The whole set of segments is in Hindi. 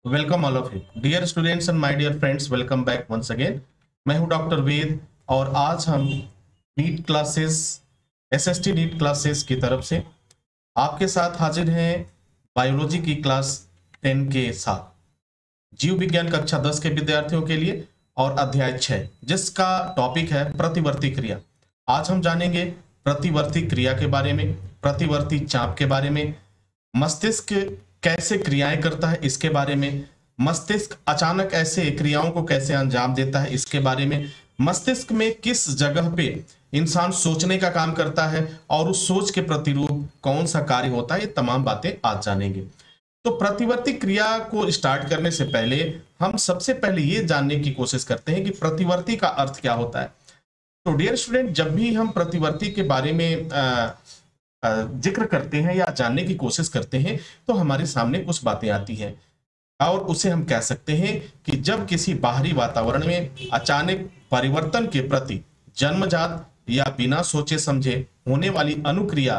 Welcome all of you dear students and my dear friends, welcome back once again. मैं हूं डॉक्टर वेद और आज हम NEET classes SST NEET classes की तरफ से आपके साथ हाजिर हैं बायोलॉजी की क्लास 10 के साथ जीव विज्ञान कक्षा 10 के विद्यार्थियों के लिए और अध्याय 6 जिसका टॉपिक है प्रतिवर्ती क्रिया। आज हम जानेंगे प्रतिवर्ती क्रिया के बारे में, प्रतिवर्ती चाप के बारे में, मस्तिष्क कैसे क्रियाएं करता है इसके बारे में, मस्तिष्क अचानक ऐसे क्रियाओं को कैसे अंजाम देता है इसके बारे में, मस्तिष्क में किस जगह पे इंसान सोचने का काम करता है और उस सोच के प्रतिरूप कौन सा कार्य होता है, ये तमाम बातें आज जानेंगे। तो प्रतिवर्ती क्रिया को स्टार्ट करने से पहले हम सबसे पहले ये जानने की कोशिश करते हैं कि प्रतिवर्ती का अर्थ क्या होता है। तो डियर स्टूडेंट, जब भी हम प्रतिवर्ती के बारे में जिक्र करते हैं या जानने की कोशिश करते हैं तो हमारे सामने कुछ बातें आती हैं और उसे हम कह सकते हैं कि जब किसी बाहरी वातावरण में अचानक परिवर्तन के प्रति जन्मजात या बिना सोचे समझे होने वाली अनुक्रिया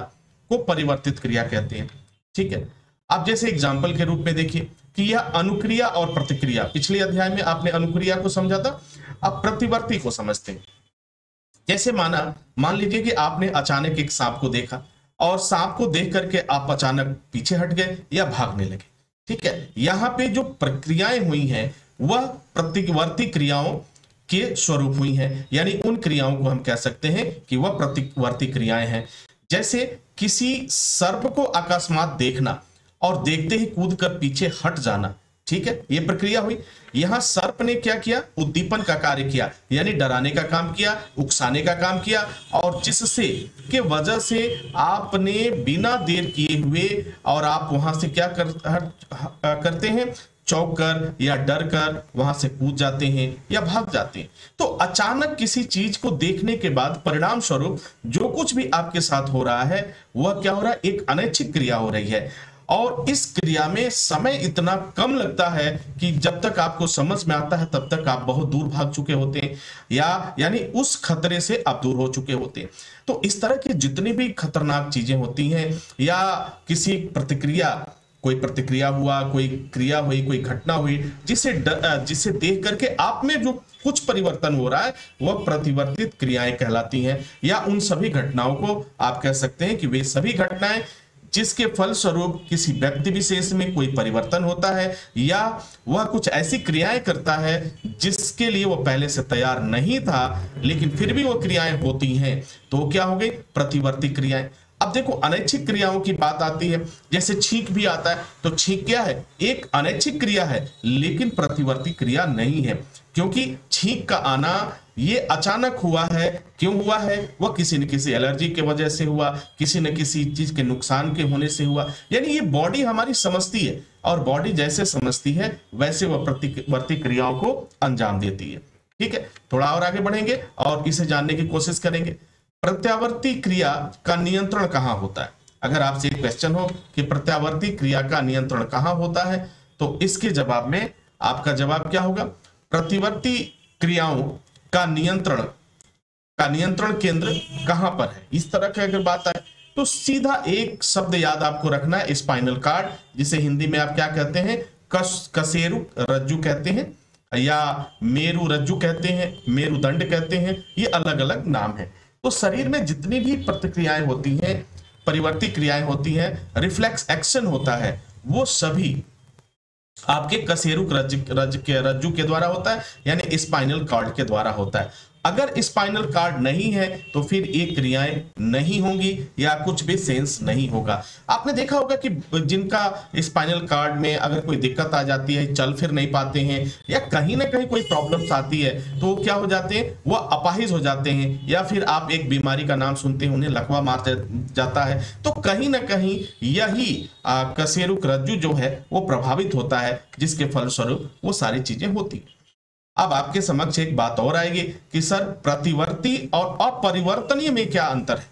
को परिवर्तित क्रिया कहते हैं। ठीक है, आप जैसे एग्जाम्पल के रूप में देखिए कि यह अनुक्रिया और प्रतिक्रिया, पिछले अध्याय में आपने अनुक्रिया को समझा था, अब प्रतिवर्ती को समझते हैं। जैसे मान लीजिए कि आपने अचानक एक सांप को देखा और सांप को देख करके आप अचानक पीछे हट गए या भागने लगे। ठीक है, यहाँ पे जो प्रक्रियाएं हुई हैं वह प्रतिवर्ती क्रियाओं के स्वरूप हुई हैं, यानी उन क्रियाओं को हम कह सकते हैं कि वह प्रतिवर्ती क्रियाएं हैं। जैसे किसी सर्प को अकस्मात देखना और देखते ही कूद कर पीछे हट जाना। ठीक है, यह प्रक्रिया हुई। यहां सर्प ने क्या किया? उद्दीपन का कार्य किया, यानी डराने का काम किया, उकसाने का काम किया, और जिससे के वजह से आपने बिना देर किए हुए और आप वहां से क्या करते हैं, चौंक कर या डर कर वहां से कूद जाते हैं या भाग जाते हैं। तो अचानक किसी चीज को देखने के बाद परिणाम स्वरूप जो कुछ भी आपके साथ हो रहा है वह क्या हो रहा है? एक अनैच्छिक क्रिया हो रही है, और इस क्रिया में समय इतना कम लगता है कि जब तक आपको समझ में आता है तब तक आप बहुत दूर भाग चुके होते हैं, या यानी उस खतरे से आप दूर हो चुके होते हैं। तो इस तरह की जितनी भी खतरनाक चीजें होती हैं या किसी प्रतिक्रिया, कोई प्रतिक्रिया हुआ, कोई क्रिया हुई, कोई घटना हुई जिसे देख करके आप में जो कुछ परिवर्तन हो रहा है वह प्रतिवर्तित क्रियाएं कहलाती हैं, या उन सभी घटनाओं को आप कह सकते हैं कि वे सभी घटनाएं जिसके फलस्वरूप किसी व्यक्ति विशेष में कोई परिवर्तन होता है या वह कुछ ऐसी क्रियाएं करता है जिसके लिए वह पहले से तैयार नहीं था लेकिन फिर भी वह क्रियाएं होती हैं, तो क्या हो गई? प्रतिवर्ती क्रियाएं। अब देखो, अनैच्छिक क्रियाओं की बात आती है, जैसे छींक भी आता है, तो छींक क्या है? एक अनैच्छिक क्रिया है लेकिन प्रतिवर्ती क्रिया नहीं है, क्योंकि छींक का आना ये अचानक हुआ है। क्यों हुआ है? वह किसी न किसी एलर्जी के वजह से हुआ, किसी न किसी चीज के नुकसान के होने से हुआ, यानी ये बॉडी हमारी समझती है और बॉडी जैसे समझती है वैसे वह प्रतिवर्ती क्रियाओं को अंजाम देती है। ठीक है, थोड़ा और आगे बढ़ेंगे और इसे जानने की कोशिश करेंगे। प्रत्यावर्ती क्रिया का नियंत्रण कहाँ होता है? अगर आपसे एक क्वेश्चन हो कि प्रत्यावर्ती क्रिया का नियंत्रण कहाँ होता है, तो इसके जवाब में आपका जवाब क्या होगा? प्रतिवर्ती क्रियाओं का नियंत्रण केंद्र कहां पर है? इस तरह की अगर बात आए तो सीधा एक शब्द याद आपको रखना है, स्पाइनल कार्ड, जिसे हिंदी में आप क्या कहते हैं? कशेरु रज्जु कहते हैं, या मेरु रज्जु कहते हैं, मेरुदंड कहते हैं, ये अलग अलग नाम है। तो शरीर में जितनी भी प्रतिक्रियाएं होती हैं, परिवर्ती क्रियाएं होती हैं, रिफ्लेक्स एक्शन होता है, वो सभी आपके कशेरुक रज्जु के द्वारा होता है, यानी स्पाइनल कॉर्ड के द्वारा होता है। अगर स्पाइनल कार्ड नहीं है तो फिर ये क्रियाएं नहीं होंगी या कुछ भी सेंस नहीं होगा। आपने देखा होगा कि जिनका स्पाइनल कार्ड में अगर कोई दिक्कत आ जाती है, चल फिर नहीं पाते हैं या कहीं ना कहीं कोई प्रॉब्लम्स आती है, तो क्या हो जाते हैं? वह अपाहिज हो जाते हैं, या फिर आप एक बीमारी का नाम सुनते हैं, उन्हें लकवा मार जाता है। तो कहीं ना कहीं यही कशेरुक रज्जु जो है वो प्रभावित होता है, जिसके फलस्वरूप वो सारी चीजें होती हैं। अब आपके समक्ष एक बात और आएगी कि सर, प्रतिवर्ती और अपरिवर्तनीय में क्या अंतर है,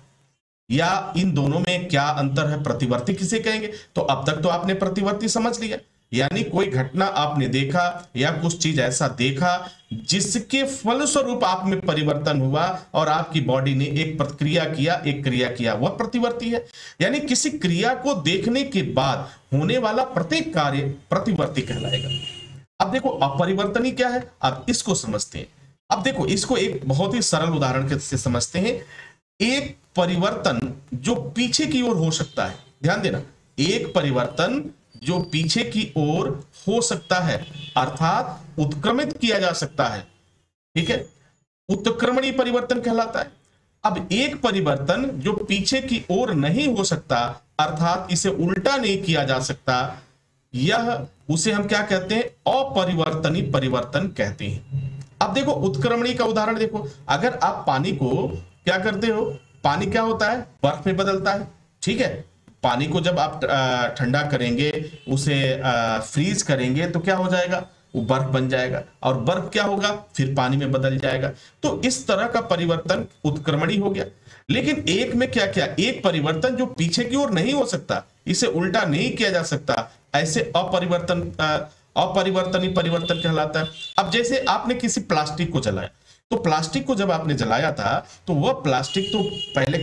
या इन दोनों में क्या अंतर है? प्रतिवर्ती किसे कहेंगे? तो अब तक तो आपने प्रतिवर्ती समझ लिया, यानी कोई घटना आपने देखा या कुछ चीज ऐसा देखा जिसके फलस्वरूप आप में परिवर्तन हुआ और आपकी बॉडी ने एक प्रतिक्रिया किया, एक क्रिया किया, वह प्रतिवर्ती है। यानी किसी क्रिया को देखने के बाद होने वाला प्रत्येक कार्य प्रतिवर्ती कहलाएगा। अब देखो अपरिवर्तनीय क्या है, अब इसको समझते हैं। अब देखो इसको एक बहुत ही सरल उदाहरण से समझते हैं। एक परिवर्तन जो पीछे की ओर हो सकता है, ध्यान देना, एक परिवर्तन जो पीछे की ओर हो सकता है अर्थात उत्क्रमित किया जा सकता है, ठीक है, उत्क्रमणीय परिवर्तन कहलाता है। अब एक परिवर्तन जो पीछे की ओर नहीं हो सकता अर्थात इसे उल्टा नहीं किया जा सकता, यह उसे हम क्या कहते हैं, अपरिवर्तनीय परिवर्तन कहते हैं। अब देखो उत्क्रमणीय का उदाहरण देखो, अगर आप पानी को क्या करते हो, पानी क्या होता है, बर्फ में बदलता है, ठीक है। पानी को जब आप ठंडा करेंगे, उसे फ्रीज करेंगे तो क्या हो जाएगा, वो बर्फ बन जाएगा, और बर्फ क्या होगा, फिर पानी में बदल जाएगा। तो इस तरह का परिवर्तन उत्क्रमणीय हो गया। लेकिन एक में क्या क्या, एक परिवर्तन जो पीछे की ओर नहीं हो सकता, इसे उल्टा नहीं किया जा सकता, ऐसे अपरिवर्तनीय परिवर्तन कहलाता है। अब जैसे आपने किसी प्लास्टिक को जलाया, तो प्लास्टिक को जब आपने जलाया था तो वह प्लास्टिक तो पहले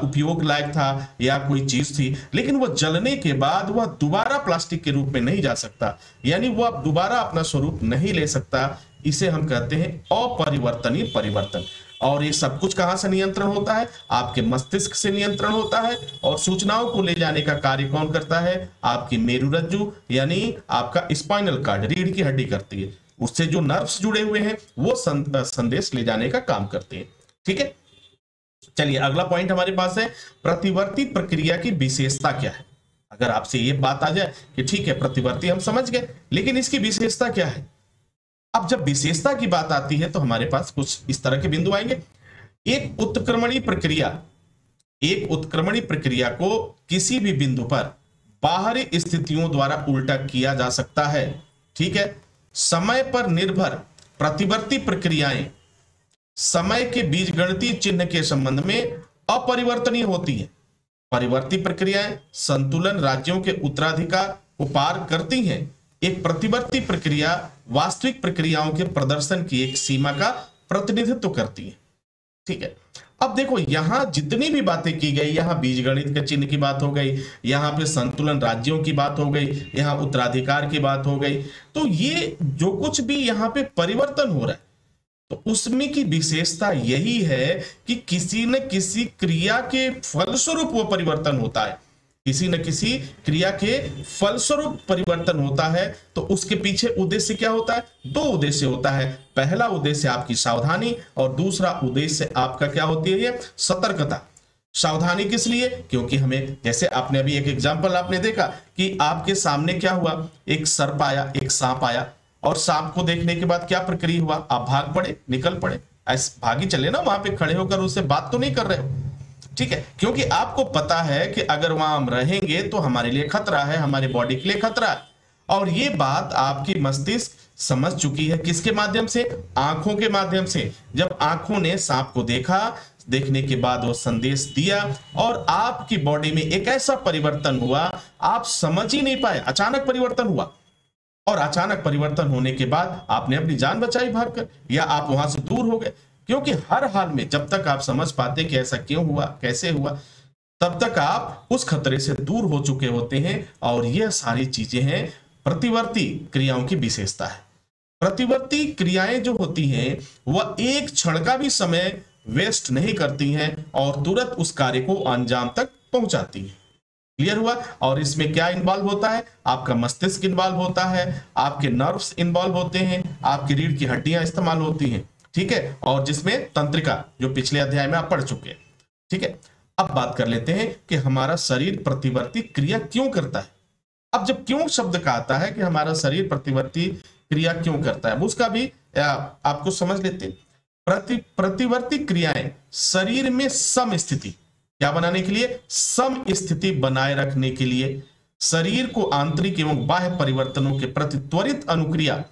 उपयोग लायक था या कोई चीज थी, लेकिन वह जलने के बाद वह दोबारा प्लास्टिक के रूप में नहीं जा सकता, यानी वह दोबारा अपना स्वरूप नहीं ले सकता। इसे हम कहते हैं अपरिवर्तनीय परिवर्तन। और ये सब कुछ कहां से नियंत्रण होता है, आपके मस्तिष्क से नियंत्रण होता है। और सूचनाओं को ले जाने का कार्य कौन करता है, आपकी मेरुरज्जु यानी आपका स्पाइनल कार्ड, रीढ़ की हड्डी करती है। उससे जो नर्व्स जुड़े हुए हैं वो संदेश ले जाने का काम करते हैं, ठीक है। चलिए अगला पॉइंट हमारे पास है, प्रतिवर्ती प्रक्रिया की विशेषता क्या है। अगर आपसे ये बात आ जाए कि ठीक है प्रतिवर्ती हम समझ गए, लेकिन इसकी विशेषता क्या है। अब जब विशेषता की बात आती है तो हमारे पास कुछ इस तरह के बिंदु आएंगे। एक उत्क्रमणीय प्रक्रिया को किसी भी बिंदु पर बाहरी स्थितियों द्वारा उल्टा किया जा सकता है, ठीक है। समय पर निर्भर प्रतिवर्ती प्रक्रियाएं समय के बीजगणितीय चिन्ह के संबंध में अपरिवर्तनीय होती है। परिवर्ती प्रक्रियाएं संतुलन राज्यों के उत्तराधिकार को पार करती हैं। एक प्रतिवर्ती प्रक्रिया वास्तविक प्रक्रियाओं के प्रदर्शन की एक सीमा का प्रतिनिधित्व करती है, ठीक है। अब देखो यहां जितनी भी बातें की गई, यहां बीजगणित के चिन्ह की बात हो गई, यहां पे संतुलन राज्यों की बात हो गई, यहां उत्तराधिकार की बात हो गई, तो ये जो कुछ भी यहां पे परिवर्तन हो रहा है तो उसमें की विशेषता यही है कि किसी न किसी क्रिया के फलस्वरूप वो परिवर्तन होता है, किसी न किसी क्रिया के फलस्वरूप परिवर्तन होता है। तो उसके पीछे उद्देश्य क्या होता है, दो उद्देश्य होता है। पहला उद्देश्य आपकी सावधानी और दूसरा उद्देश्य आपका क्या होती है, सतर्कता। सावधानी किस लिए, क्योंकि हमें, जैसे आपने अभी एक एग्जांपल आपने देखा कि आपके सामने क्या हुआ, एक सर्प आया, एक सांप आया, और सांप को देखने के बाद क्या प्रक्रिया हुआ, आप भाग पड़े, निकल पड़े, ऐसे भागी चले ना, वहां पे खड़े होकर उससे बात तो नहीं कर रहे हो, ठीक है, क्योंकि आपको पता है कि अगर वहां हम रहेंगे तो हमारे लिए खतरा है, हमारी बॉडी के लिए खतरा है। और ये बात आपकी मस्तिष्क समझ चुकी है, किसके माध्यम से, आंखों के माध्यम से। जब आंखों ने सांप को देखा, देखने के बाद वो संदेश दिया और आपकी बॉडी में एक ऐसा परिवर्तन हुआ, आप समझ ही नहीं पाए, अचानक परिवर्तन हुआ। और अचानक परिवर्तन होने के बाद आपने अपनी जान बचाई भागकर, या आप वहां से दूर हो गए, क्योंकि हर हाल में जब तक आप समझ पाते कि ऐसा क्यों हुआ, कैसे हुआ, तब तक आप उस खतरे से दूर हो चुके होते हैं। और यह सारी चीजें हैं प्रतिवर्ती क्रियाओं की विशेषता है। प्रतिवर्ती क्रियाएं जो होती हैं वह एक क्षण का भी समय वेस्ट नहीं करती हैं और तुरंत उस कार्य को अंजाम तक पहुंचाती हैं। क्लियर हुआ। और इसमें क्या इन्वॉल्व होता है, आपका मस्तिष्क इन्वॉल्व होता है, आपके नर्व्स इन्वॉल्व होते हैं, आपकी रीढ़ की हड्डियां इस्तेमाल होती हैं, ठीक है, और जिसमें तंत्रिका, जो पिछले अध्याय में आप पढ़ चुके हैं, ठीक है। अब बात कर लेते हैं कि हमारा शरीर प्रतिवर्ती क्रिया क्यों करता है। अब जब क्यों शब्द का आता है कि हमारा शरीर प्रतिवर्ती क्रिया क्यों करता है, उसका भी आपको समझ लेते हैं। प्रतिवर्ती क्रियाएं शरीर में सम स्थिति क्या बनाने के लिए, सम स्थिति बनाए रखने के लिए शरीर को आंतरिक एवं बाह्य परिवर्तनों के प्रति त्वरित अनुक्रिया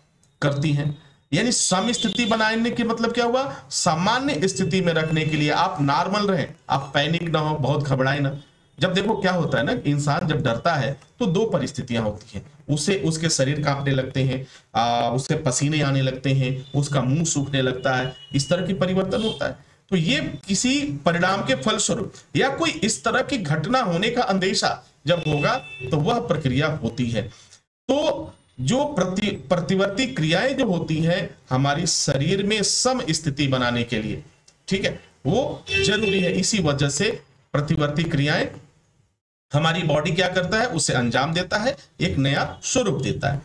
करती हैं। यानी सम स्थिति बनाने के मतलब क्या हुआ, सामान्य स्थिति में रखने के लिए, आप नॉर्मल रहें, आप पैनिक ना हो, बहुत घबराए ना। जब देखो क्या होता है ना, इंसान जब डरता है तो दो परिस्थितियां होती हैं, उसे उसके शरीर कांपने लगते हैं, उसके पसीने आने लगते हैं, उसका मुंह सूखने लगता है, इस तरह की परिवर्तन होता है। तो ये किसी परिणाम के फलस्वरूप या कोई इस तरह की घटना होने का अंदेशा जब होगा तो वह प्रक्रिया होती है। तो जो प्रतिवर्ती क्रियाएं जो होती हैं हमारी शरीर में सम स्थिति बनाने के लिए, ठीक है, वो जरूरी है। इसी वजह से प्रतिवर्ती क्रियाएं हमारी बॉडी क्या करता है, उसे अंजाम देता है, एक नया स्वरूप देता है।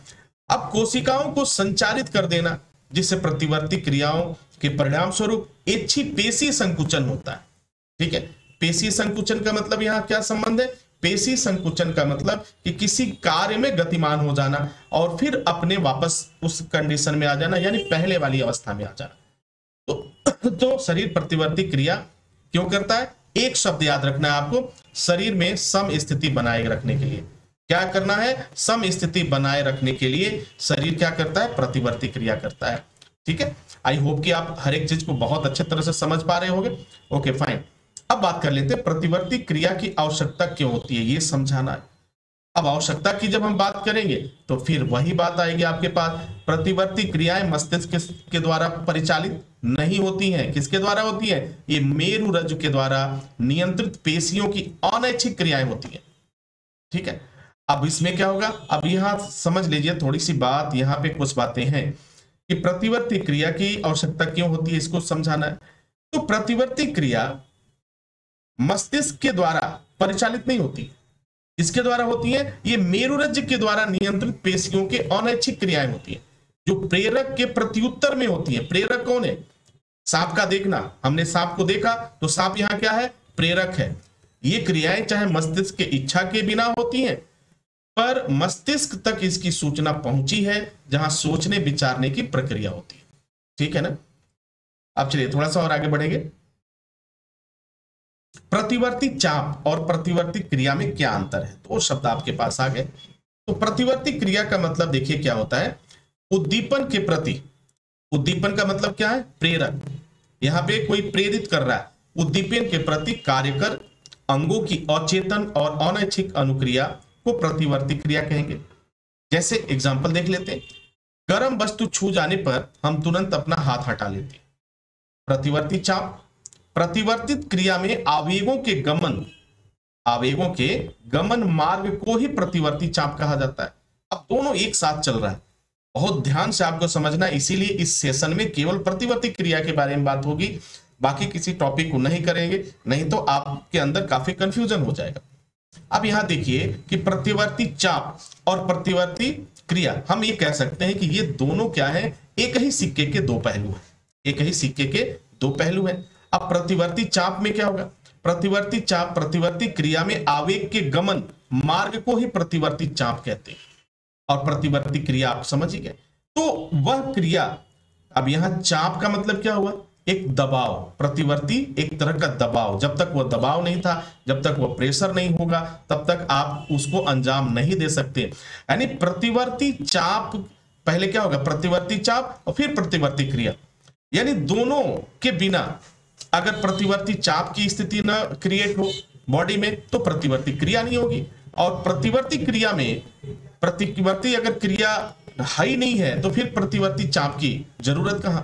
अब कोशिकाओं को संचारित कर देना, जिससे प्रतिवर्ती क्रियाओं के परिणाम स्वरूप इच्छी पेशी संकुचन होता है। ठीक है, पेशी संकुचन का मतलब यहां क्या संबंध है? पेशी संकुचन का मतलब कि किसी कार्य में गतिमान हो जाना और फिर अपने वापस उस कंडीशन में आ जाना, यानी पहले वाली अवस्था में आ जाना। तो शरीर प्रतिवर्ती क्रिया क्यों करता है? एक शब्द याद रखना है आपको, शरीर में सम स्थिति बनाए रखने के लिए क्या करना है? सम स्थिति बनाए रखने के लिए शरीर क्या करता है? प्रतिवर्ती क्रिया करता है। ठीक है, आई होप कि आप हर एक चीज को बहुत अच्छे तरह से समझ पा रहे होंगे। ओके फाइन, अब बात कर लेते हैं प्रतिवर्ती क्रिया की आवश्यकता क्यों होती है, ये समझाना है। अब आवश्यकता की जब हम बात करेंगे तो फिर वही बात आएगी आपके पास, प्रतिवर्ती क्रियाएं मस्तिष्क के द्वारा परिचालित नहीं होती हैं। किसके द्वारा होती है? ये मेरुरज्जु के द्वारा नियंत्रित पेशियों की अनैच्छिक क्रियाएं होती है। ठीक है, अब इसमें क्या होगा? अब यहां समझ लीजिए थोड़ी सी बात, यहां पे कुछ बातें हैं कि प्रतिवर्ती क्रिया की आवश्यकता क्यों होती है, इसको समझाना है। तो प्रतिवर्ती क्रिया मस्तिष्क के द्वारा परिचालित नहीं होती, इसके द्वारा होती है ये मेरुरज्जु के द्वारा नियंत्रित पेशियों के अनैच्छिक क्रियाएं होती है, जो प्रेरक के प्रत्युत्तर में होती है। प्रेरक कौन है? सांप का देखना, हमने सांप को देखा तो सांप यहां क्या है? प्रेरक है। ये क्रियाएं चाहे मस्तिष्क के इच्छा के बिना होती हैं, पर मस्तिष्क तक इसकी सूचना पहुंची है, जहां सोचने विचारने की प्रक्रिया होती है। ठीक है ना? अब चलिए थोड़ा सा और आगे बढ़ेंगे। प्रतिवर्ती चाप और प्रतिवर्ती क्रिया में क्या अंतर है? तो शब्द आपके पास आ गए। तो प्रतिवर्ती क्रिया का मतलब देखिए क्या होता है, उद्दीपन के प्रति, उद्दीपन का मतलब क्या है? प्रेरक। यहां पे कोई प्रेरित कर रहा है, उद्दीपन के प्रति कार्य कर अंगों की अचेतन और अनैच्छिक अनुक्रिया को प्रतिवर्ती क्रिया कहेंगे। जैसे एग्जांपल देख लेते हैं, गर्म वस्तु छू जाने पर हम तुरंत अपना हाथ हटा लेते हैं, प्रतिवर्ती चाप। प्रतिवर्तित क्रिया में आवेगों के गमन मार्ग को ही प्रतिवर्ती चाप कहा जाता है। अब दोनों एक साथ चल रहा है, बहुत ध्यान से आपको समझना, इसीलिए इस सेशन में केवल प्रतिवर्ती क्रिया के बारे में बात होगी, बाकी किसी टॉपिक को नहीं करेंगे, नहीं तो आपके अंदर काफी कंफ्यूजन हो जाएगा। अब यहां देखिए कि प्रतिवर्ती चाप और प्रतिवर्ती क्रिया, हम ये कह सकते हैं कि ये दोनों क्या है? एक ही सिक्के के दो पहलू हैं, एक ही सिक्के के दो पहलू हैं। अब प्रतिवर्ती चाप में क्या होगा? प्रतिवर्ती चाप प्रतिवर्ती क्रिया में आवेग के गमन मार्ग को ही प्रतिवर्ती चाप कहते हैं, और प्रतिवर्ती क्रिया आप समझ ही गए। तो वह क्रिया, अब यहां चाप का मतलब क्या हुआ? एक दबाव, प्रतिवर्ती एक तरह का दबाव। जब तक वह दबाव नहीं था, जब तक वह प्रेशर नहीं होगा, तब तक आप उसको अंजाम नहीं दे सकते। यानी प्रतिवर्ती चाप पहले क्या होगा? प्रतिवर्ती चाप और फिर प्रतिवर्ती क्रिया, यानी दोनों के बिना अगर प्रतिवर्ती चाप की स्थिति न क्रिएट हो बॉडी में तो प्रतिवर्ती क्रिया नहीं होगी, और प्रतिवर्ती क्रिया में प्रतिवर्ती अगर क्रिया हाई नहीं है तो फिर प्रतिवर्ती चाप की जरूरत कहां?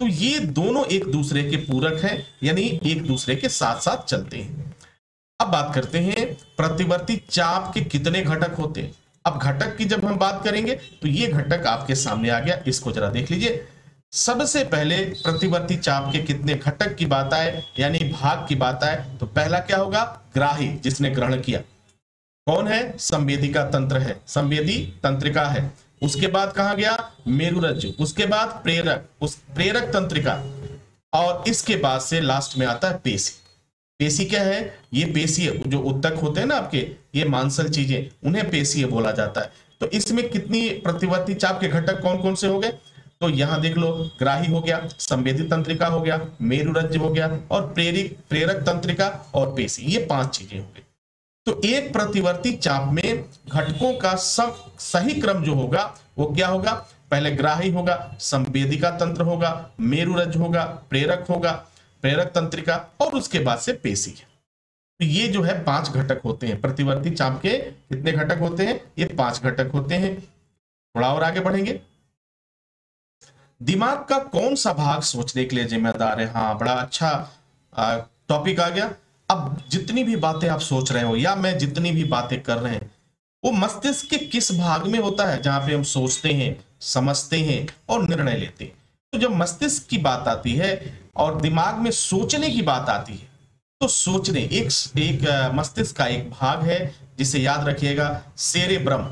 तो ये दोनों एक दूसरे के पूरक हैं, यानी एक दूसरे के साथ साथ चलते हैं। अब बात करते हैं प्रतिवर्ती चाप के कितने घटक होते हैं। अब घटक की जब हम बात करेंगे तो ये घटक आपके सामने आ गया, इसको जरा देख लीजिए। सबसे पहले प्रतिवर्ती चाप के कितने घटक की बात आए, यानी भाग की बात आए, तो पहला क्या होगा? ग्राही, जिसने ग्रहण किया। कौन है? संवेदिका तंत्र है, संवेदी तंत्रिका है। उसके बाद कहा गया? मेरुरज्जु। उसके बाद प्रेरक, उस प्रेरक तंत्रिका, और इसके बाद से लास्ट में आता है पेशी। पेशी क्या है? ये पेशी जो उत्तक होते हैं ना आपके, ये मांसल चीजें, उन्हें पेशी बोला जाता है। तो इसमें कितनी प्रतिवर्ती चाप के घटक कौन कौन से हो गए? तो यहां देख लो, ग्राही हो गया, संवेदी तंत्रिका हो गया, मेरुरज्जु हो गया, और प्रेरक तंत्रिका और पेशी, ये 5 चीजें हो गई। तो एक प्रतिवर्ती चाप में घटकों का सही क्रम जो होगा वो क्या होगा? पहले ग्राही होगा, संवेदिका तंत्र होगा, मेरुरज्जु होगा, प्रेरक होगा, प्रेरक तंत्रिका, और उसके बाद से पेशी। तो ये जो है 5 घटक होते हैं प्रतिवर्ती चाप के। कितने घटक होते हैं? ये 5 घटक होते हैं। थोड़ा और आगे बढ़ेंगे। दिमाग का कौन सा भाग सोचने के लिए जिम्मेदार है? हाँ, बड़ा अच्छा टॉपिक आ गया। अब जितनी भी बातें आप सोच रहे हो या मैं जितनी भी बातें कर रहे हैं, वो मस्तिष्क के किस भाग में होता है, जहां पे हम सोचते हैं, समझते हैं और निर्णय लेते हैं। तो जब मस्तिष्क की बात आती है और दिमाग में सोचने की बात आती है, तो सोचने मस्तिष्क का एक भाग है जिसे याद रखिएगा, सेरेब्रम।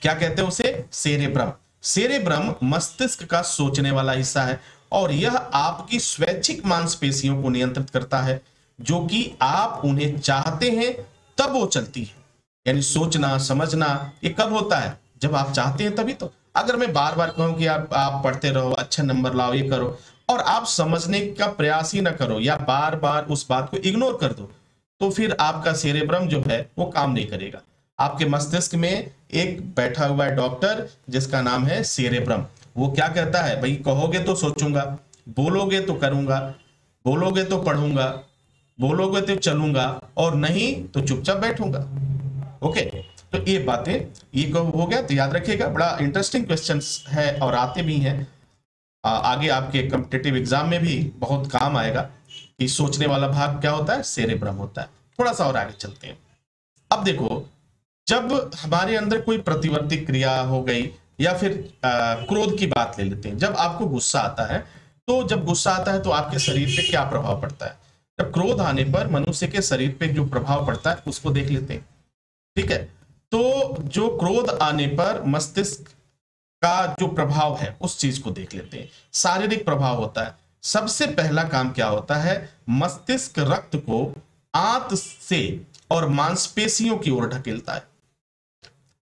क्या कहते हैं उसे? सेरेब्रम। सेरेब्रम मस्तिष्क का सोचने वाला हिस्सा है और यह आपकी स्वैच्छिक मांसपेशियों को नियंत्रित करता है, जो कि आप उन्हें चाहते हैं तब वो चलती है। यानी सोचना समझना ये कब होता है? जब आप चाहते हैं तभी तो। अगर मैं बार बार कहूं कि आप पढ़ते रहो, अच्छे नंबर लाओ, ये करो, और आप समझने का प्रयास ही ना करो या बार बार उस बात को इग्नोर कर दो, तो फिर आपका सेरेब्रम जो है वो काम नहीं करेगा। आपके मस्तिष्क में एक बैठा हुआ है डॉक्टर जिसका नाम है सेरेब्रम। वो क्या कहता है? भाई कहोगे तो सोचूंगा, बोलोगे तो करूंगा, बोलोगे तो पढ़ूंगा, बोलोगे तो चलूंगा, और नहीं तो चुपचाप बैठूंगा। ओके, तो ये बातें ये हो गया। तो याद रखिएगा, बड़ा इंटरेस्टिंग क्वेश्चंस है और आते भी हैं। आगे आपके कॉम्पिटिटिव एग्जाम में भी बहुत काम आएगा कि सोचने वाला भाग क्या होता है? सेरेब्रम होता है। थोड़ा सा और आगे चलते हैं। अब देखो, जब हमारे अंदर कोई प्रतिवर्ती क्रिया हो गई या फिर क्रोध की बात ले लेते हैं। जब आपको गुस्सा आता है, तो जब गुस्सा आता है तो आपके शरीर पे क्या प्रभाव पड़ता है? जब क्रोध आने पर मनुष्य के शरीर पे जो प्रभाव पड़ता है उसको देख लेते हैं। ठीक है, तो जो क्रोध आने पर मस्तिष्क का जो प्रभाव है उस चीज को देख लेते हैं। शारीरिक प्रभाव होता है। सबसे पहला काम क्या होता है? मस्तिष्क रक्त को आंत से और मांसपेशियों की ओर ढकेलता है।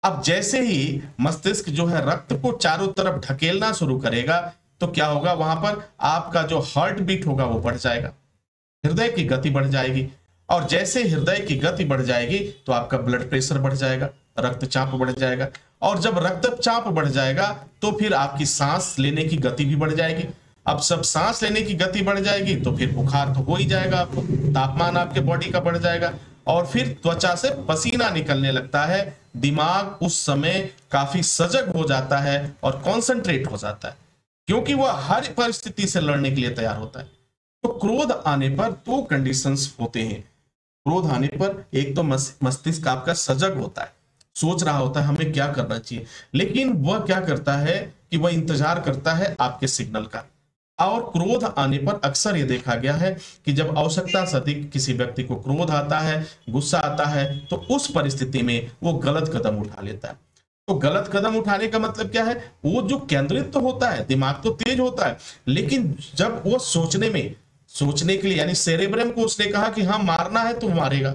अब जैसे ही मस्तिष्क जो है रक्त को चारों तरफ ढकेलना शुरू करेगा, तो क्या होगा? वहां पर आपका जो हार्ट बीट होगा वो बढ़ जाएगा, हृदय की गति बढ़ जाएगी, और जैसे हृदय की गति बढ़ जाएगी तो आपका ब्लड प्रेशर बढ़ जाएगा, रक्तचाप बढ़ जाएगा, और जब रक्तचाप बढ़ जाएगा तो फिर आपकी सांस लेने की गति भी बढ़ जाएगी। अब सब सांस लेने की गति बढ़ जाएगी तो फिर बुखार तो हो ही जाएगा, आपको तापमान आपके बॉडी का बढ़ जाएगा, और फिर त्वचा से पसीना निकलने लगता है। दिमाग उस समय काफी सजग हो जाता है और कॉन्सेंट्रेट हो जाता है, क्योंकि वह हर परिस्थिति से लड़ने के लिए तैयार होता है। तो क्रोध आने पर दो कंडीशंस होते हैं। क्रोध आने पर एक तो मस्तिष्क आपका सजग होता है, सोच रहा होता है हमें क्या करना चाहिए, लेकिन वह क्या करता है कि वह इंतजार करता है आपके सिग्नल का। और क्रोध आने पर अक्सर ये देखा गया है कि जब आवश्यकता से अधिक किसी व्यक्ति को क्रोध आता है, गुस्सा आता है, तो उस परिस्थिति में वो गलत कदम उठा लेता है। तो गलत कदम उठाने का मतलब क्या है? वो जो केंद्रित तो होता है, दिमाग तो तेज होता है, लेकिन जब वो सोचने के लिए, यानी सेरेब्रम को उसने कहा कि हाँ मारना है तो मारेगा,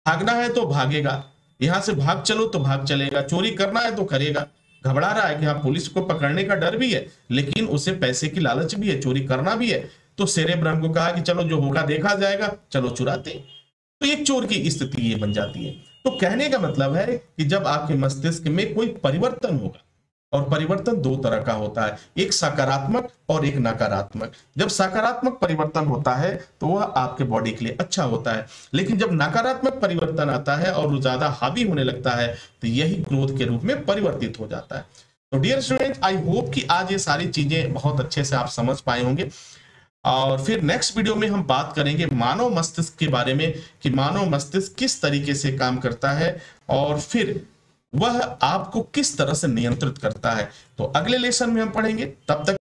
भागना है तो भागेगा, यहां से भाग चलो तो भाग चलेगा, चोरी करना है तो करेगा। घबरा रहा है कि हाँ पुलिस को पकड़ने का डर भी है, लेकिन उसे पैसे की लालच भी है, चोरी करना भी है, तो सेरेब्रम को कहा कि चलो जो होगा देखा जाएगा, चलो चुराते। तो एक चोर की स्थिति ये बन जाती है। तो कहने का मतलब है कि जब आपके मस्तिष्क में कोई परिवर्तन होगा, और परिवर्तन दो तरह का होता है, एक सकारात्मक और एक नकारात्मक। जब सकारात्मक परिवर्तन होता है तो वह आपके बॉडी के लिए अच्छा होता है, लेकिन जब नकारात्मक परिवर्तन आता है और वो ज्यादा हावी होने लगता है तो यही क्रोध के रूप में परिवर्तित हो जाता है। तो डियर स्टूडेंट, आई होप कि आज ये सारी चीजें बहुत अच्छे से आप समझ पाए होंगे, और फिर नेक्स्ट वीडियो में हम बात करेंगे मानव मस्तिष्क के बारे में कि मानव मस्तिष्क किस तरीके से काम करता है और फिर वह आपको किस तरह से नियंत्रित करता है। तो अगले लेसन में हम पढ़ेंगे। तब तक